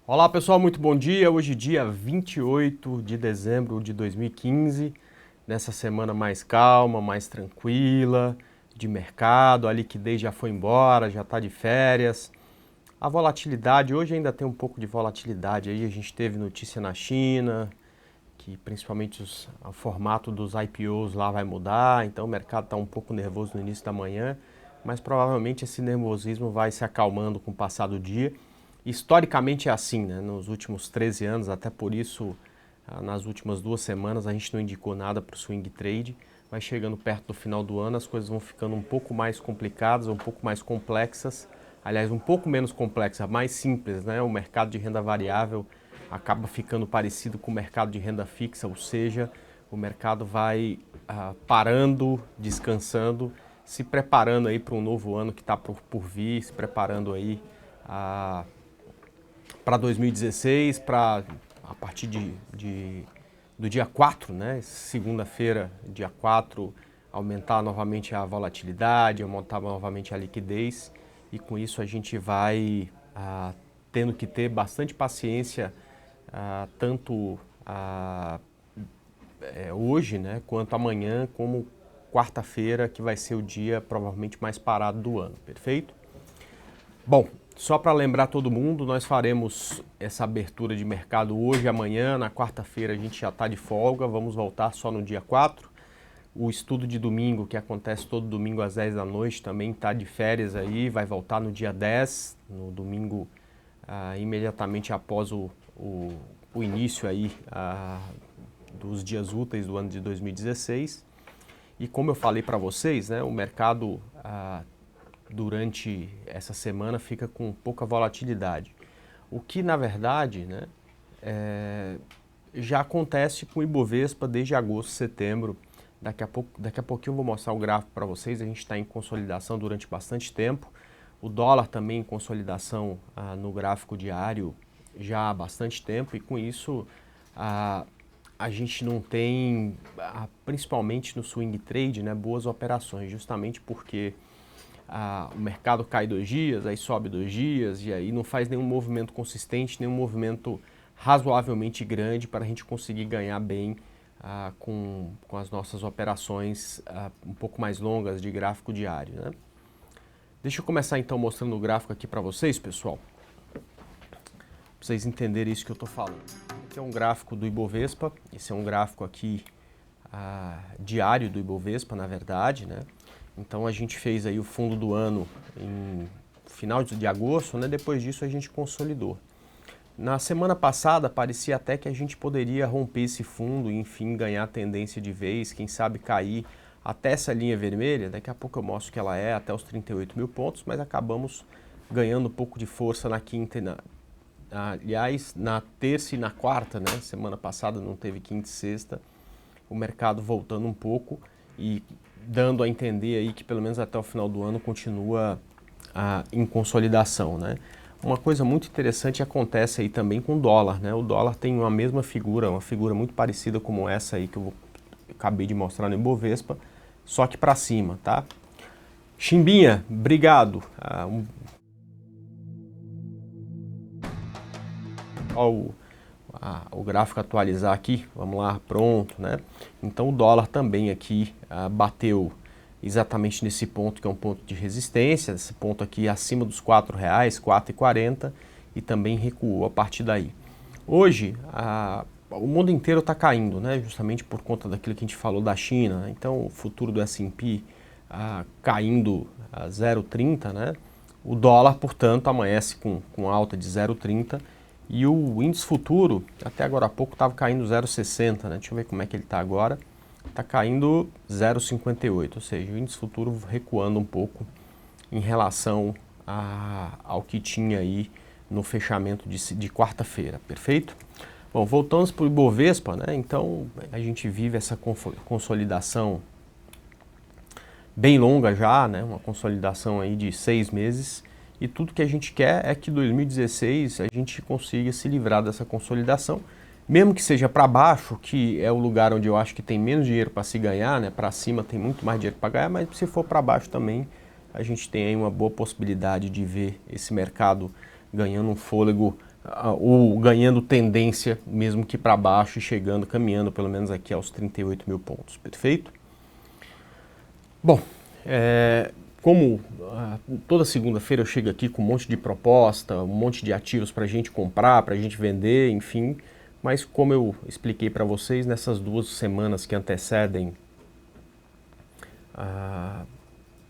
Olá pessoal, muito bom dia. Hoje dia 28 de dezembro de 2015, nessa semana mais calma, mais tranquila de mercado, a liquidez já foi embora, já está de férias. A volatilidade, hoje ainda tem um pouco de volatilidade aí, a gente teve notícia na China, que principalmente o formato dos IPOs lá vai mudar, então o mercado está um pouco nervoso no início da manhã, mas provavelmente esse nervosismo vai se acalmando com o passar do dia. Historicamente é assim, né? Nos últimos 13 anos, até por isso, nas últimas 2 semanas a gente não indicou nada para o swing trade. Vai chegando perto do final do ano, as coisas vão ficando um pouco mais complicadas, um pouco mais complexas. Aliás, um pouco menos complexas, mais simples, né? O mercado de renda variável acaba ficando parecido com o mercado de renda fixa, ou seja, o mercado vai parando, descansando, se preparando aí para um novo ano que está por vir, se preparando aí para 2016, a partir do dia 4, né? Segunda-feira, dia 4, aumentar novamente a volatilidade, aumentar novamente a liquidez, e com isso a gente vai tendo que ter bastante paciência, tanto hoje, né, quanto amanhã, como quarta-feira, que vai ser o dia provavelmente mais parado do ano, perfeito? Bom, só para lembrar todo mundo, nós faremos essa abertura de mercado hoje e amanhã. Na quarta-feira a gente já está de folga, vamos voltar só no dia 4. O estudo de domingo, que acontece todo domingo às 10 da noite, também está de férias aí, vai voltar no dia 10, no domingo, imediatamente após o início aí, dos dias úteis do ano de 2016. E como eu falei para vocês, né, o mercado durante essa semana fica com pouca volatilidade. O que, na verdade, né, já acontece com o Ibovespa desde agosto, setembro. Daqui a pouquinho eu vou mostrar o gráfico para vocês. A gente está em consolidação durante bastante tempo. O dólar também em consolidação no gráfico diário já há bastante tempo, e com isso a gente não tem, principalmente no swing trade, né, boas operações, justamente porque o mercado cai 2 dias, aí sobe 2 dias, e aí não faz nenhum movimento consistente, nenhum movimento razoavelmente grande para a gente conseguir ganhar bem com as nossas operações um pouco mais longas de gráfico diário, né? Deixa eu começar então mostrando o gráfico aqui para vocês, pessoal, para vocês entenderem isso que eu estou falando. Aqui é um gráfico do Ibovespa, esse é um gráfico aqui diário do Ibovespa, na verdade, né? Então a gente fez aí o fundo do ano em final de agosto, né? Depois disso a gente consolidou. Na semana passada parecia até que a gente poderia romper esse fundo e enfim ganhar tendência de vez, quem sabe cair até essa linha vermelha. Daqui a pouco eu mostro que ela é até os 38 mil pontos, mas acabamos ganhando um pouco de força na quinta e aliás, na terça e na quarta, né? Semana passada não teve quinta e sexta, o mercado voltando um pouco e dando a entender aí que pelo menos até o final do ano continua em consolidação, né? Uma coisa muito interessante acontece aí também com o dólar, né? O dólar tem uma mesma figura, uma figura muito parecida como essa aí que eu acabei de mostrar no Ibovespa, só que para cima, tá? Chimbinha, obrigado. O gráfico atualizar aqui, vamos lá, pronto, né? Então o dólar também aqui bateu exatamente nesse ponto, que é um ponto de resistência, esse ponto aqui acima dos R$4, R$4,40, e também recuou a partir daí. Hoje, o mundo inteiro está caindo, né? Justamente por conta daquilo que a gente falou da China, né? Então o futuro do S&P caindo a 0,30, né? O dólar, portanto, amanhece com alta de 0,30, e o índice futuro, até agora há pouco, estava caindo 0,60, né? Deixa eu ver como é que ele está agora. Está caindo 0,58, ou seja, o índice futuro recuando um pouco em relação ao que tinha aí no fechamento de quarta-feira, perfeito? Bom, voltamos para o Ibovespa, né? Então a gente vive essa consolidação bem longa já, né? Uma consolidação aí de 6 meses, e tudo que a gente quer é que 2016 a gente consiga se livrar dessa consolidação, mesmo que seja para baixo, que é o lugar onde eu acho que tem menos dinheiro para se ganhar, né? Para cima tem muito mais dinheiro para ganhar, mas se for para baixo também a gente tem aí uma boa possibilidade de ver esse mercado ganhando um fôlego ou ganhando tendência, mesmo que para baixo e chegando, caminhando pelo menos aqui aos 38 mil pontos, perfeito? Bom, como toda segunda-feira eu chego aqui com um monte de proposta, um monte de ativos para a gente comprar, para a gente vender, enfim, mas como eu expliquei para vocês, nessas 2 semanas que antecedem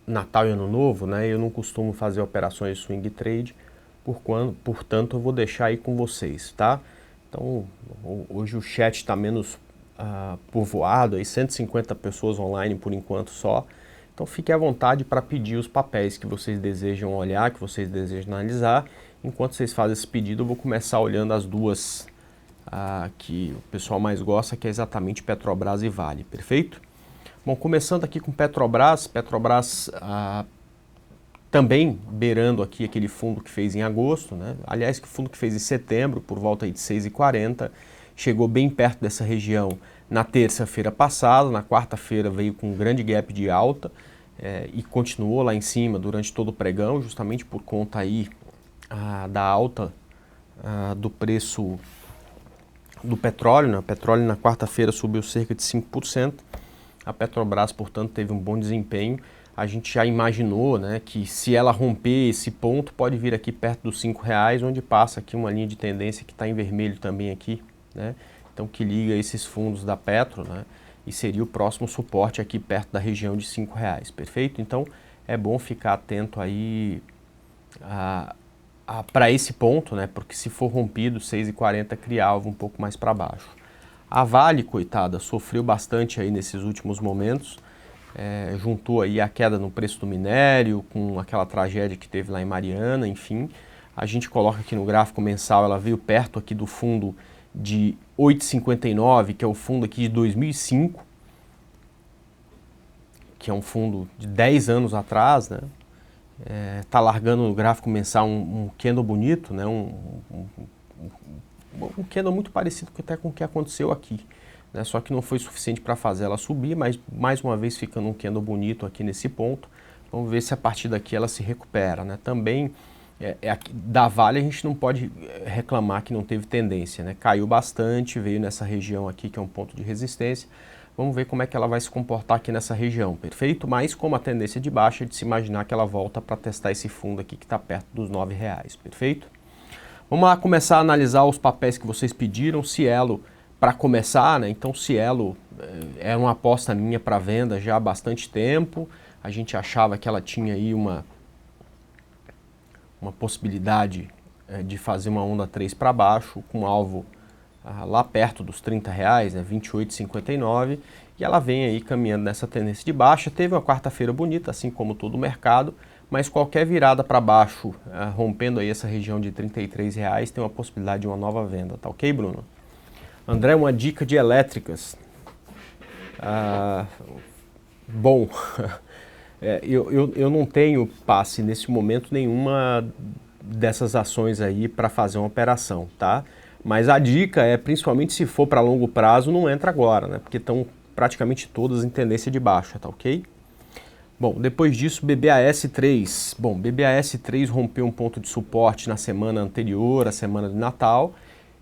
Natal e Ano Novo, né, eu não costumo fazer operações swing trade, portanto eu vou deixar aí com vocês, tá? Então hoje o chat está menos povoado, aí 150 pessoas online por enquanto só, então fique à vontade para pedir os papéis que vocês desejam olhar, que vocês desejam analisar. Enquanto vocês fazem esse pedido, eu vou começar olhando as duas que o pessoal mais gosta, que é exatamente Petrobras e Vale, perfeito? Bom, começando aqui com Petrobras, também beirando aqui aquele fundo que fez em agosto, né? Aliás, que o fundo que fez em setembro, por volta aí de 6,40, chegou bem perto dessa região na terça-feira passada, na quarta-feira veio com um grande gap de alta e continuou lá em cima durante todo o pregão, justamente por conta aí da alta do preço do petróleo, né? O petróleo na quarta-feira subiu cerca de 5%, a Petrobras, portanto, teve um bom desempenho. A gente já imaginou, né, que se ela romper esse ponto, pode vir aqui perto dos R$5, onde passa aqui uma linha de tendência que está em vermelho também aqui, né? Então que liga esses fundos da Petro, né? E seria o próximo suporte aqui perto da região de R$5, perfeito? Então é bom ficar atento aí para esse ponto, né? Porque se for rompido, 6,40 cria alvo um pouco mais para baixo. A Vale, coitada, sofreu bastante aí nesses últimos momentos, juntou aí a queda no preço do minério com aquela tragédia que teve lá em Mariana, enfim. A gente coloca aqui no gráfico mensal, ela veio perto aqui do fundo de 8,59, que é o fundo aqui de 2005, que é um fundo de 10 anos atrás, né? Tá largando no gráfico mensal um candle bonito, né? Um candle muito parecido até com o que aconteceu aqui, né? Só que não foi suficiente para fazer ela subir, mas mais uma vez ficando um candle bonito aqui nesse ponto. Vamos ver se a partir daqui ela se recupera, né? Também da Vale a gente não pode reclamar que não teve tendência, né? Caiu bastante, veio nessa região aqui que é um ponto de resistência. Vamos ver como é que ela vai se comportar aqui nessa região, perfeito? Mas como a tendência é de baixa, é de se imaginar que ela volta para testar esse fundo aqui que está perto dos R$9, perfeito? Vamos lá começar a analisar os papéis que vocês pediram. Cielo, para começar, né? Então Cielo é uma aposta minha para venda já há bastante tempo. A gente achava que ela tinha aí uma possibilidade de fazer uma onda 3 para baixo, com alvo lá perto dos R$30, né, 28,59, e ela vem aí caminhando nessa tendência de baixa. Teve uma quarta-feira bonita, assim como todo o mercado, mas qualquer virada para baixo, rompendo aí essa região de R$33, tem uma possibilidade de uma nova venda, tá ok, Bruno? André, uma dica de elétricas. Bom, eu não tenho passe nesse momento nenhuma dessas ações aí para fazer uma operação, tá? Mas a dica é, principalmente se for para longo prazo, não entra agora, né? Porque estão praticamente todas em tendência de baixa, tá ok? Bom, depois disso, BBAS3. Bom, BBAS3 rompeu um ponto de suporte na semana anterior, a semana de Natal,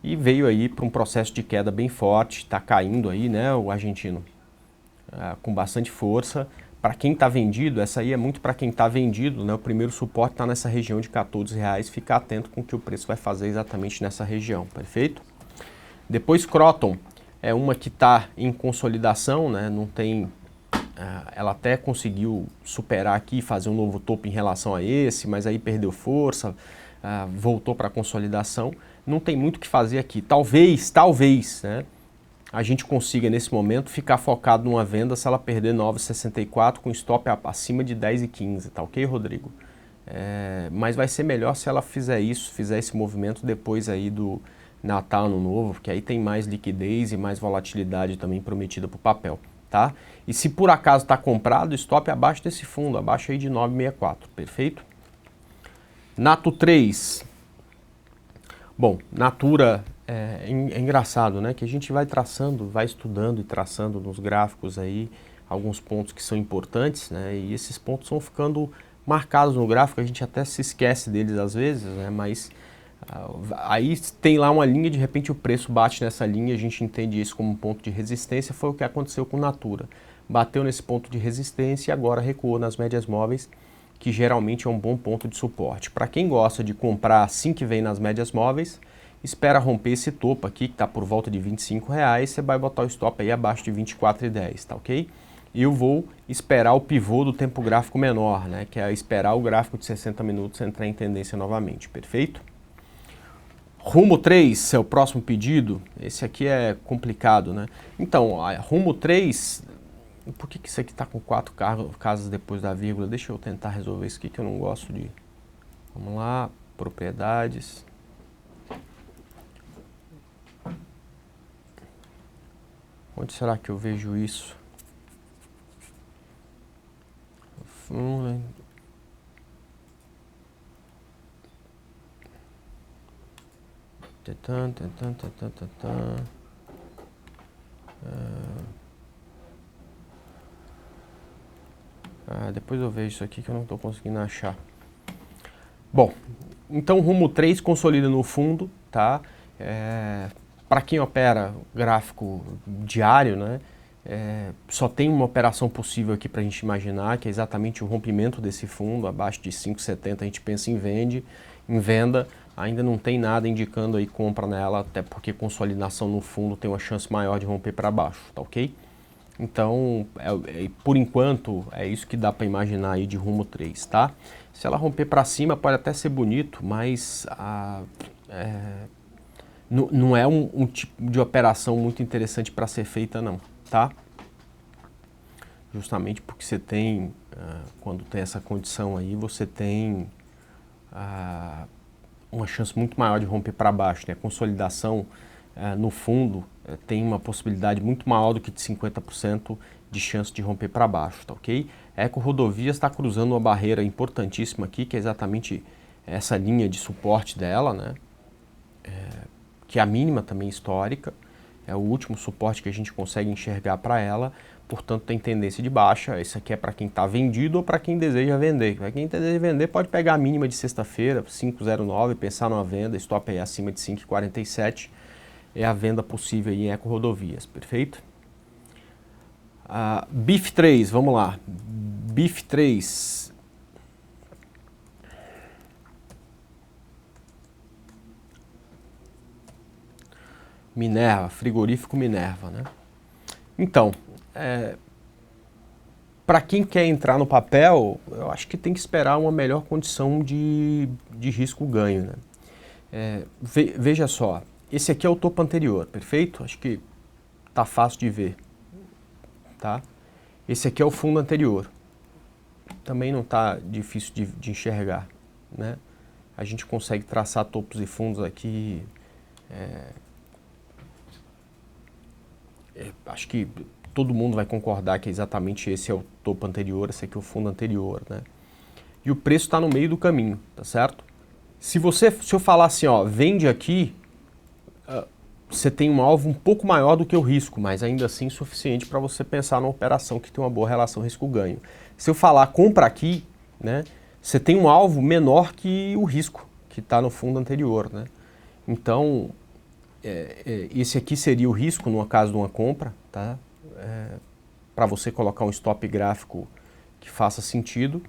e veio aí para um processo de queda bem forte, está caindo aí, né, o argentino, com bastante força. Para quem está vendido, essa aí é muito para quem está vendido, né? O primeiro suporte está nessa região de R$14, fica atento com o que o preço vai fazer exatamente nessa região, perfeito? Depois Croton, é uma que está em consolidação, né? Não tem, ela até conseguiu superar aqui, fazer um novo topo em relação a esse, mas aí perdeu força, voltou para a consolidação. Não tem muito o que fazer aqui, talvez, né? A gente consiga, nesse momento, ficar focado numa venda se ela perder 9,64 com stop acima de 10,15, tá ok, Rodrigo? Mas vai ser melhor se ela fizer esse movimento depois aí do Natal, Ano Novo, porque aí tem mais liquidez e mais volatilidade também prometida para o papel, tá? E se por acaso está comprado, stop abaixo desse fundo, abaixo aí de 9,64, perfeito? Nato 3. Bom, Natura... É engraçado, né, que a gente vai traçando, vai estudando e traçando nos gráficos aí alguns pontos que são importantes, né, e esses pontos vão ficando marcados no gráfico, a gente até se esquece deles às vezes, né, mas Aí tem lá uma linha, de repente o preço bate nessa linha, a gente entende isso como um ponto de resistência, foi o que aconteceu com Natura. Bateu nesse ponto de resistência e agora recuou nas médias móveis, que geralmente é um bom ponto de suporte. Para quem gosta de comprar assim que vem nas médias móveis, espera romper esse topo aqui, que está por volta de R$25, você vai botar o stop aí abaixo de R$24,10, tá ok? E eu vou esperar o pivô do tempo gráfico menor, né, que é esperar o gráfico de 60 minutos entrar em tendência novamente, perfeito? Rumo 3 é o próximo pedido, esse aqui é complicado, né? Então, Rumo 3, por que isso aqui está com 4 casas depois da vírgula? Deixa eu tentar resolver isso aqui que eu não gosto de... Vamos lá, propriedades... Onde será que eu vejo isso? Depois eu vejo isso aqui que eu não estou conseguindo achar. Bom, então Rumo 3 consolida no fundo, tá? Para quem opera gráfico diário, né? Só tem uma operação possível aqui para a gente imaginar, que é exatamente o rompimento desse fundo, abaixo de 5,70 a gente pensa em venda, ainda não tem nada indicando aí compra nela, até porque consolidação no fundo tem uma chance maior de romper para baixo, tá ok? Então, por enquanto, é isso que dá para imaginar aí de Rumo 3, tá? Se ela romper para cima pode até ser bonito, mas não é um tipo de operação muito interessante para ser feita não, tá? Justamente porque você tem, quando tem essa condição aí, você tem uma chance muito maior de romper para baixo, né? A consolidação no fundo tem uma possibilidade muito maior do que de 50% de chance de romper para baixo, tá ok? Eco Rodovias está cruzando uma barreira importantíssima aqui, que é exatamente essa linha de suporte dela, né? Que é a mínima também histórica, é o último suporte que a gente consegue enxergar para ela, portanto tem tendência de baixa. Esse aqui é para quem está vendido ou para quem deseja vender. Para quem deseja vender pode pegar a mínima de sexta-feira, 5,09, pensar numa venda, stop aí acima de 5,47, é a venda possível aí em Eco Rodovias, perfeito? BIF 3, vamos lá, BIF 3... Minerva, frigorífico Minerva, né? Então, para quem quer entrar no papel, eu acho que tem que esperar uma melhor condição de risco-ganho, né? Veja só, esse aqui é o topo anterior, perfeito? Acho que tá fácil de ver, tá? Esse aqui é o fundo anterior, também não tá difícil de enxergar, né? A gente consegue traçar topos e fundos aqui... acho que todo mundo vai concordar que exatamente esse é o topo anterior, esse aqui é o fundo anterior, né? E o preço está no meio do caminho, tá certo? Se eu falar assim, ó, vende aqui, você tem um alvo um pouco maior do que o risco, mas ainda assim suficiente para você pensar numa operação que tem uma boa relação risco-ganho. Se eu falar compra aqui, né, você tem um alvo menor que o risco que está no fundo anterior, né? Então, esse aqui seria o risco no caso de uma compra, tá? Para você colocar um stop gráfico que faça sentido,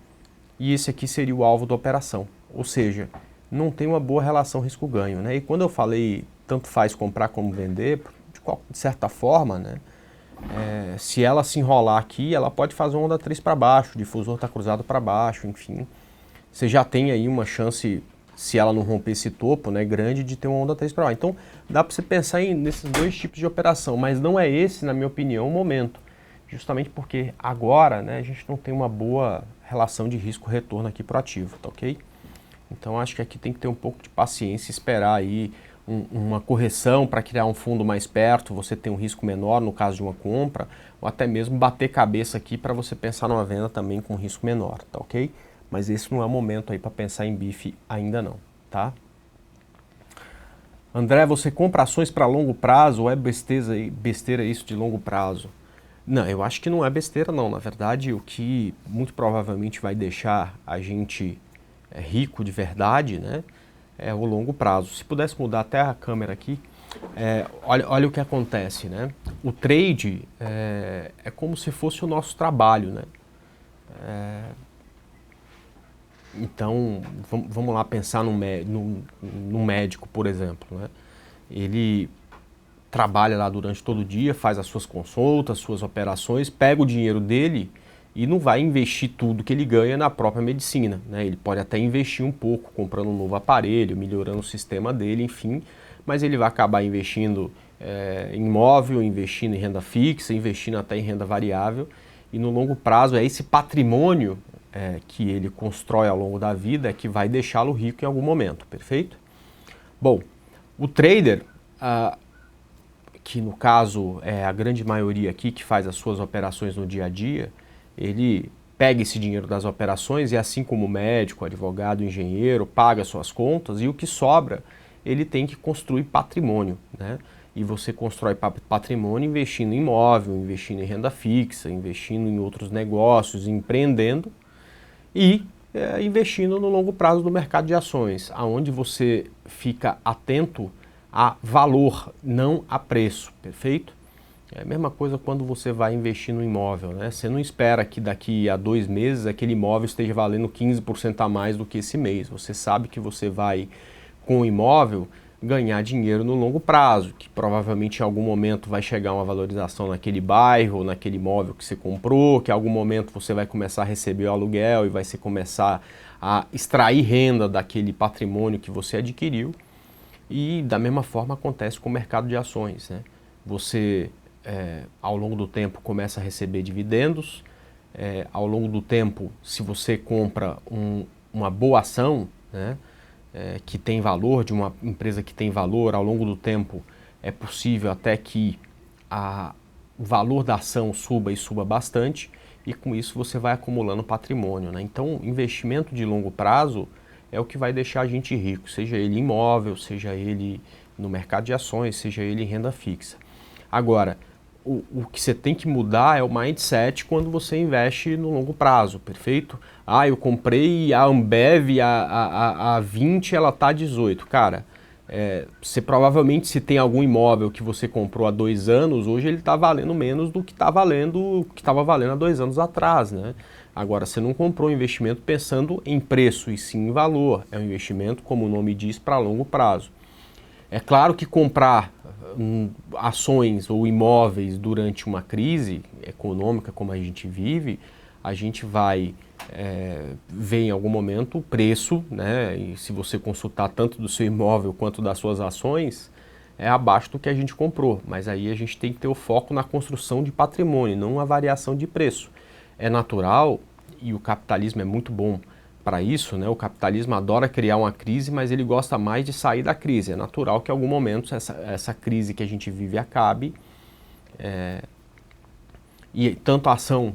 e esse aqui seria o alvo da operação, ou seja, não tem uma boa relação risco-ganho, né? E quando eu falei tanto faz comprar como vender, de certa forma, né, se ela se enrolar aqui, ela pode fazer uma onda 3 para baixo, o difusor está cruzado para baixo, enfim, você já tem aí uma chance, se ela não romper esse topo, né, grande, de ter uma onda 3 para baixo. Então, dá para você pensar nesses dois tipos de operação, mas não é esse, na minha opinião, o momento. Justamente porque agora, né, a gente não tem uma boa relação de risco-retorno aqui pro ativo, tá ok? Então, acho que aqui tem que ter um pouco de paciência, esperar aí uma correção para criar um fundo mais perto, você tem um risco menor no caso de uma compra, ou até mesmo bater cabeça aqui para você pensar numa venda também com risco menor, tá ok? Mas esse não é o momento aí para pensar em BIF ainda não, tá? André, você compra ações para longo prazo ou é besteira isso de longo prazo? Não, eu acho que não é besteira não. Na verdade, o que muito provavelmente vai deixar a gente rico de verdade, né, o longo prazo. Se pudesse mudar até a câmera aqui, olha o que acontece, né? O trade é como se fosse o nosso trabalho, né? Então, vamos lá pensar num médico, por exemplo, né? Ele trabalha lá durante todo o dia, faz as suas consultas, suas operações, pega o dinheiro dele e não vai investir tudo que ele ganha na própria medicina, né? Ele pode até investir um pouco, comprando um novo aparelho, melhorando o sistema dele, enfim, mas ele vai acabar investindo em imóvel, investindo em renda fixa, investindo até em renda variável, e no longo prazo é esse patrimônio que ele constrói ao longo da vida que vai deixá-lo rico em algum momento, perfeito? Bom, o trader, que no caso é a grande maioria aqui que faz as suas operações no dia a dia, ele pega esse dinheiro das operações e, assim como o médico, advogado, engenheiro, paga suas contas, e o que sobra ele tem que construir patrimônio, né? E você constrói patrimônio investindo em imóvel, investindo em renda fixa, investindo em outros negócios, empreendendo e investindo no longo prazo no mercado de ações, aonde você fica atento a valor, não a preço, perfeito? É a mesma coisa quando você vai investir no imóvel, né? Você não espera que daqui a 2 meses aquele imóvel esteja valendo 15% a mais do que esse mês. Você sabe que você vai, com o imóvel, ganhar dinheiro no longo prazo, que provavelmente em algum momento vai chegar uma valorização naquele bairro, naquele imóvel que você comprou, que em algum momento você vai começar a receber o aluguel e vai se começar a extrair renda daquele patrimônio que você adquiriu. E da mesma forma acontece com o mercado de ações, né? Você, ao longo do tempo, começa a receber dividendos. Ao longo do tempo, se você compra uma boa ação, né, que tem valor, de uma empresa que tem valor, ao longo do tempo é possível até que o valor da ação suba e suba bastante, e com isso você vai acumulando patrimônio, né? Então, investimento de longo prazo é o que vai deixar a gente rico, seja ele imóvel, seja ele no mercado de ações, seja ele em renda fixa. Agora, o que você tem que mudar é o mindset quando você investe no longo prazo, perfeito? Eu comprei a Ambev a 20, ela tá 18. Cara, você provavelmente, se tem algum imóvel que você comprou há 2 anos, hoje ele está valendo menos do que estava valendo há 2 anos atrás, né? Agora, você não comprou um investimento pensando em preço e sim em valor. É um investimento, como o nome diz, para longo prazo. É claro que comprar ações ou imóveis durante uma crise econômica como a gente vive, a gente vai ver em algum momento o preço, né? E se você consultar tanto do seu imóvel quanto das suas ações, é abaixo do que a gente comprou. Mas aí a gente tem que ter o foco na construção de patrimônio, não a variação de preço. É natural, e o capitalismo é muito bom para isso, né? O capitalismo adora criar uma crise, mas ele gosta mais de sair da crise. É natural que em algum momento essa crise que a gente vive acabe, e tanto a ação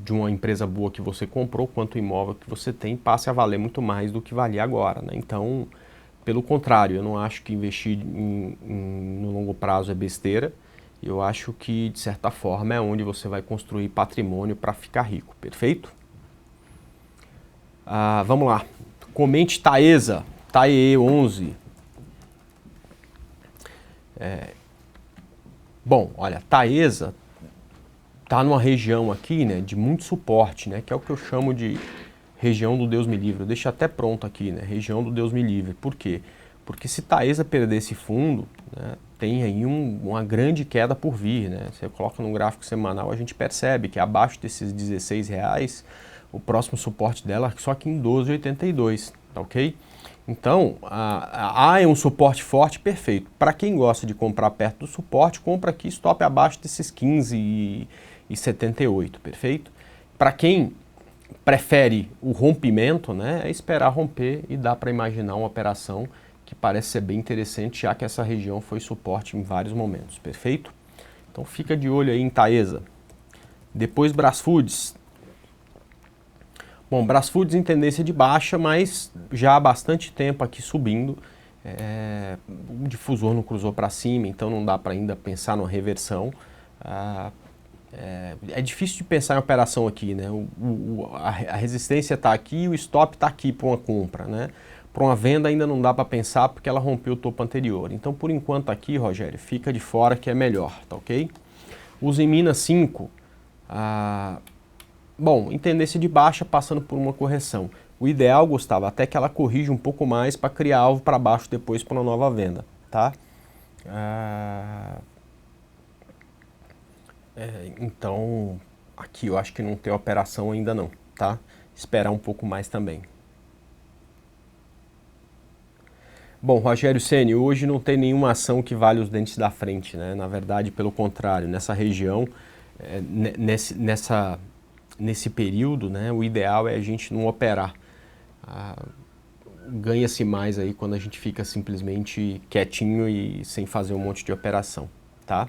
de uma empresa boa que você comprou, quanto o imóvel que você tem, passe a valer muito mais do que valia agora, né? Então, pelo contrário, eu não acho que investir no longo prazo é besteira. Eu acho que, de certa forma, é onde você vai construir patrimônio para ficar rico, perfeito? Vamos lá. Comente Taesa, TAE11. Bom, olha, Taesa está numa região aqui, né, de muito suporte, né, que é o que eu chamo de região do Deus me livre. Eu deixo até pronto aqui, né, região do Deus me livre. Por quê? Porque se Taesa perder esse fundo, né, tem aí uma grande queda por vir, né? Você coloca no gráfico semanal, a gente percebe que abaixo desses R$16, o próximo suporte dela é só aqui em 12,82, tá ok? Então, é um suporte forte, perfeito. Para quem gosta de comprar perto do suporte, compra aqui, stop abaixo desses 15,78, perfeito? Para quem prefere o rompimento, né, é esperar romper, e dá para imaginar uma operação que parece ser bem interessante, já que essa região foi suporte em vários momentos, perfeito? Então fica de olho aí em Taesa. Depois Brasfoods. Bom, Brasfoods em tendência de baixa, mas já há bastante tempo aqui subindo. O difusor não cruzou para cima, então não dá para ainda pensar numa reversão. É difícil de pensar em operação aqui, né? A resistência está aqui e o stop está aqui para uma compra, né? para uma venda ainda não dá para pensar porque ela rompeu o topo anterior. Então, por enquanto aqui, Rogério, fica de fora que é melhor, tá ok? Usa em Minas 5, bom, em tendência de baixa passando por uma correção. O ideal, Gustavo, até que ela corrija um pouco mais para criar alvo para baixo depois para uma nova venda, tá? Então, aqui eu acho que não tem operação ainda não, tá? Esperar um pouco mais também. Bom, Rogério Ceni, hoje não tem nenhuma ação que vale os dentes da frente, né? Na verdade, pelo contrário, nessa região, nesse período, né, o ideal é a gente não operar. Ganha-se mais aí quando a gente fica simplesmente quietinho e sem fazer um monte de operação, tá?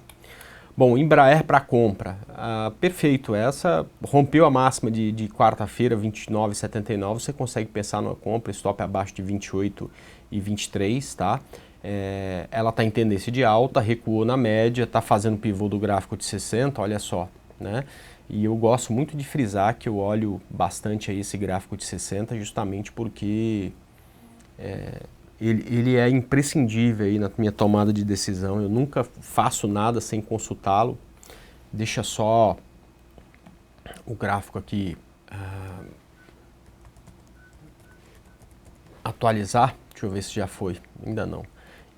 Bom, Embraer para compra, perfeito, essa rompeu a máxima de quarta-feira, 29,79, você consegue pensar numa compra, stop abaixo de 28,23, tá? Ela está em tendência de alta, recuou na média, está fazendo pivô do gráfico de 60, olha só, né? E eu gosto muito de frisar que eu olho bastante aí esse gráfico de 60 justamente porque ele é imprescindível aí na minha tomada de decisão. Eu nunca faço nada sem consultá-lo. Deixa só o gráfico aqui atualizar. Deixa eu ver se já foi. Ainda não.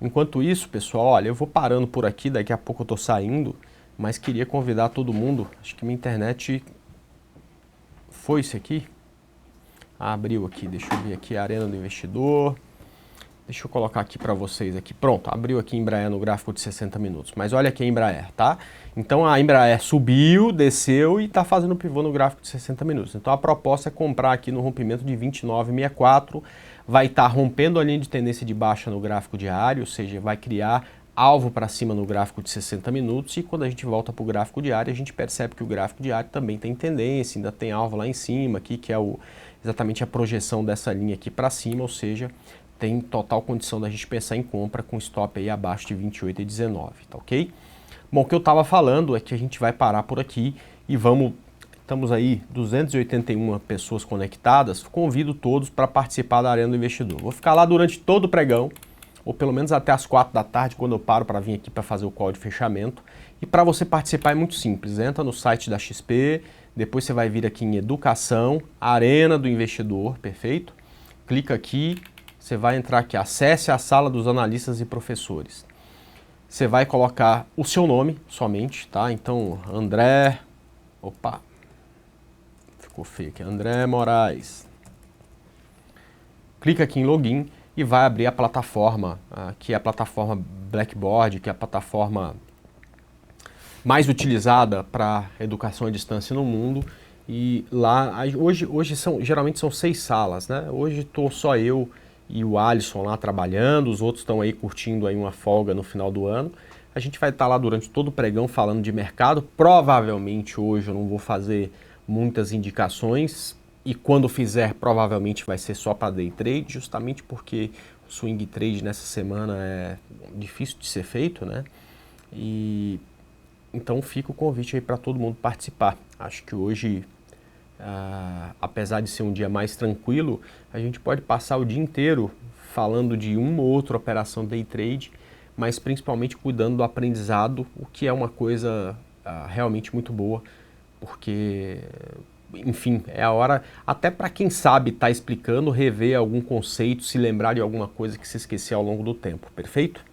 Enquanto isso, pessoal, olha, eu vou parando por aqui. Daqui a pouco eu tô saindo. Mas queria convidar todo mundo. Acho que minha internet foi isso aqui. Abriu aqui. Deixa eu ver aqui a Arena do Investidor. Deixa eu colocar aqui para vocês aqui. Pronto, abriu aqui Embraer no gráfico de 60 minutos. Mas olha aqui a Embraer, tá? Então a Embraer subiu, desceu e está fazendo pivô no gráfico de 60 minutos. Então a proposta é comprar aqui no rompimento de 29,64. Vai estar rompendo a linha de tendência de baixa no gráfico diário, ou seja, vai criar alvo para cima no gráfico de 60 minutos. E quando a gente volta para o gráfico diário, a gente percebe que o gráfico diário também tem tendência, ainda tem alvo lá em cima aqui, que é exatamente a projeção dessa linha aqui para cima, ou seja, tem total condição da gente pensar em compra com stop aí abaixo de 28,19, tá ok? Bom, o que eu estava falando é que a gente vai parar por aqui e estamos aí 281 pessoas conectadas, convido todos para participar da Arena do Investidor. Vou ficar lá durante todo o pregão, ou pelo menos até as 4 da tarde, quando eu paro para vir aqui para fazer o call de fechamento. E para você participar é muito simples, entra no site da XP, depois você vai vir aqui em Educação, Arena do Investidor, perfeito? Clica aqui. Você vai entrar aqui, acesse a sala dos analistas e professores. Você vai colocar o seu nome somente, tá? Então, André, opa, ficou feio aqui, André Moraes. Clica aqui em login e vai abrir a plataforma, que é a plataforma Blackboard, que é a plataforma mais utilizada para educação à distância no mundo. E lá, hoje geralmente são 6 salas, né? Hoje estou só eu e o Alisson lá trabalhando, os outros estão aí curtindo aí uma folga no final do ano. A gente vai estar lá durante todo o pregão falando de mercado. Provavelmente hoje eu não vou fazer muitas indicações e quando fizer provavelmente vai ser só para day trade, justamente porque o swing trade nessa semana é difícil de ser feito, né? E então fica o convite aí para todo mundo participar. Acho que hoje, apesar de ser um dia mais tranquilo, a gente pode passar o dia inteiro falando de uma ou outra operação day trade, mas principalmente cuidando do aprendizado, o que é uma coisa realmente muito boa, porque, enfim, é a hora, até para quem sabe estar explicando, rever algum conceito, se lembrar de alguma coisa que se esqueceu ao longo do tempo, perfeito?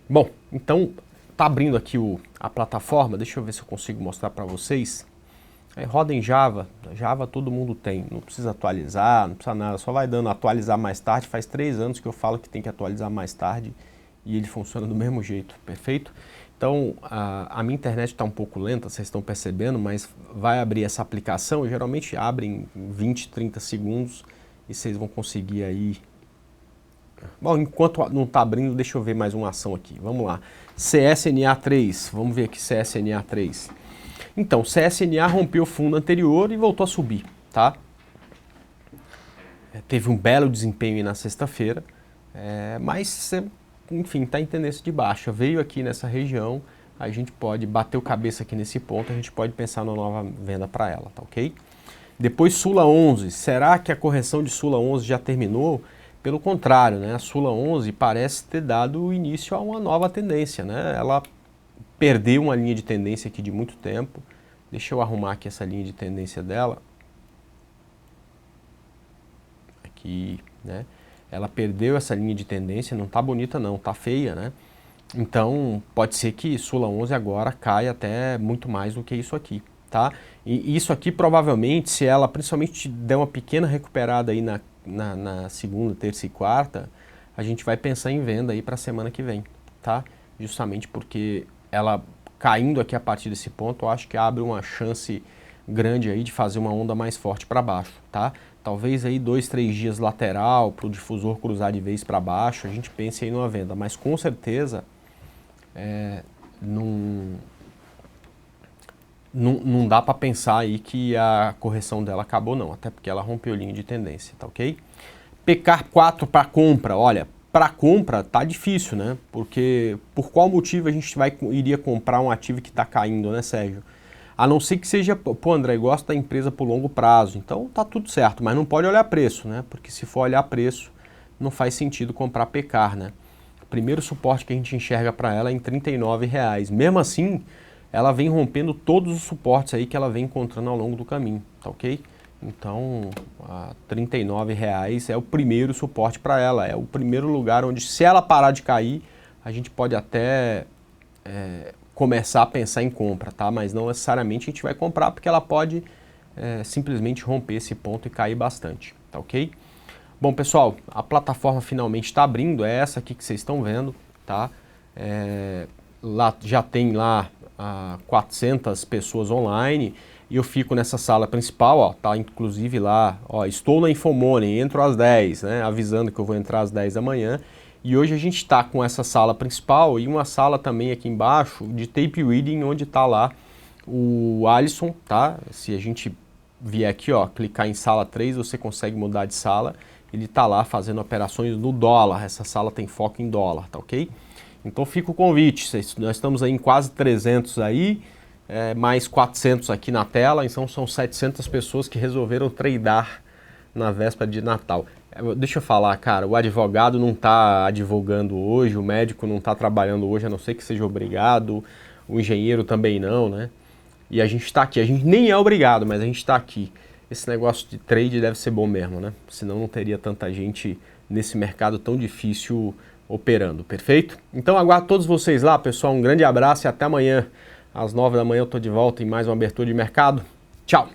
Bom, então tá abrindo aqui a plataforma, deixa eu ver se eu consigo mostrar para vocês. Roda em Java, Java todo mundo tem, não precisa atualizar, não precisa nada, só vai dando atualizar mais tarde. Faz 3 anos que eu falo que tem que atualizar mais tarde e ele funciona do mesmo jeito, perfeito? Então a minha internet está um pouco lenta, vocês estão percebendo, mas vai abrir essa aplicação, geralmente abre em 20, 30 segundos e vocês vão conseguir aí. Bom, enquanto não está abrindo, deixa eu ver mais uma ação aqui, vamos lá. CSNA3, vamos ver aqui CSNA3. Então, CSNA rompeu o fundo anterior e voltou a subir, tá? Teve um belo desempenho aí na sexta-feira, mas, enfim, está em tendência de baixa. Veio aqui nessa região, a gente pode bater o cabeça aqui nesse ponto, a gente pode pensar numa nova venda para ela, tá ok? Depois Sula 11, será que a correção de Sula 11 já terminou? pelo contrário, né? A Sula 11 parece ter dado início a uma nova tendência, né? Ela perdeu uma linha de tendência aqui de muito tempo. Deixa eu arrumar aqui essa linha de tendência dela. Aqui, né? Ela perdeu essa linha de tendência, não tá bonita não, tá feia, né? Então, pode ser que Sula 11 agora caia até muito mais do que isso aqui, tá? E isso aqui, provavelmente, se ela principalmente der uma pequena recuperada aí na segunda, terça e quarta, a gente vai pensar em venda aí para a semana que vem, tá? Justamente porque ela caindo aqui a partir desse ponto, eu acho que abre uma chance grande aí de fazer uma onda mais forte para baixo, tá? Talvez aí 2, 3 dias lateral para o difusor cruzar de vez para baixo, a gente pense aí numa venda, mas com certeza não dá para pensar aí que a correção dela acabou não, até porque ela rompeu linha de tendência, tá ok? PECAR 4 para compra, olha, para compra tá difícil, né? Porque por qual motivo a gente iria comprar um ativo que está caindo, né, Sérgio? A não ser que seja, pô, André, gosta da empresa por longo prazo, então tá tudo certo, mas não pode olhar preço, né? Porque se for olhar preço, não faz sentido comprar PECAR, né? O primeiro suporte que a gente enxerga para ela é em R$ 39,00. Mesmo assim, ela vem rompendo todos os suportes aí que ela vem encontrando ao longo do caminho, tá ok? Então, R$ 39,00 é o primeiro suporte para ela, é o primeiro lugar onde, se ela parar de cair, a gente pode até começar a pensar em compra, tá? Mas não necessariamente a gente vai comprar, porque ela pode simplesmente romper esse ponto e cair bastante, tá ok? Bom, pessoal, a plataforma finalmente está abrindo, é essa aqui que vocês estão vendo, tá? Lá, já tem lá 400 pessoas online e eu fico nessa sala principal, ó, tá inclusive lá, ó, estou na Infomoney, entro às 10, né, avisando que eu vou entrar às 10 da manhã. E hoje a gente está com essa sala principal e uma sala também aqui embaixo de tape reading, onde está lá o Alisson, tá? Se a gente vier aqui, ó, clicar em sala 3, você consegue mudar de sala. Ele está lá fazendo operações no dólar, essa sala tem foco em dólar, tá ok? Então fica o convite, nós estamos aí em quase 300 aí, mais 400 aqui na tela, então são 700 pessoas que resolveram tradar na véspera de Natal. Deixa eu falar, cara, o advogado não está advogando hoje, o médico não está trabalhando hoje, a não ser que seja obrigado, o engenheiro também não, né? E a gente está aqui, a gente nem é obrigado, mas a gente está aqui. Esse negócio de trade deve ser bom mesmo, né? Senão não teria tanta gente nesse mercado tão difícil operando, perfeito? Então aguardo todos vocês lá, pessoal, um grande abraço e até amanhã, às 9 da manhã eu estou de volta em mais uma abertura de mercado. Tchau!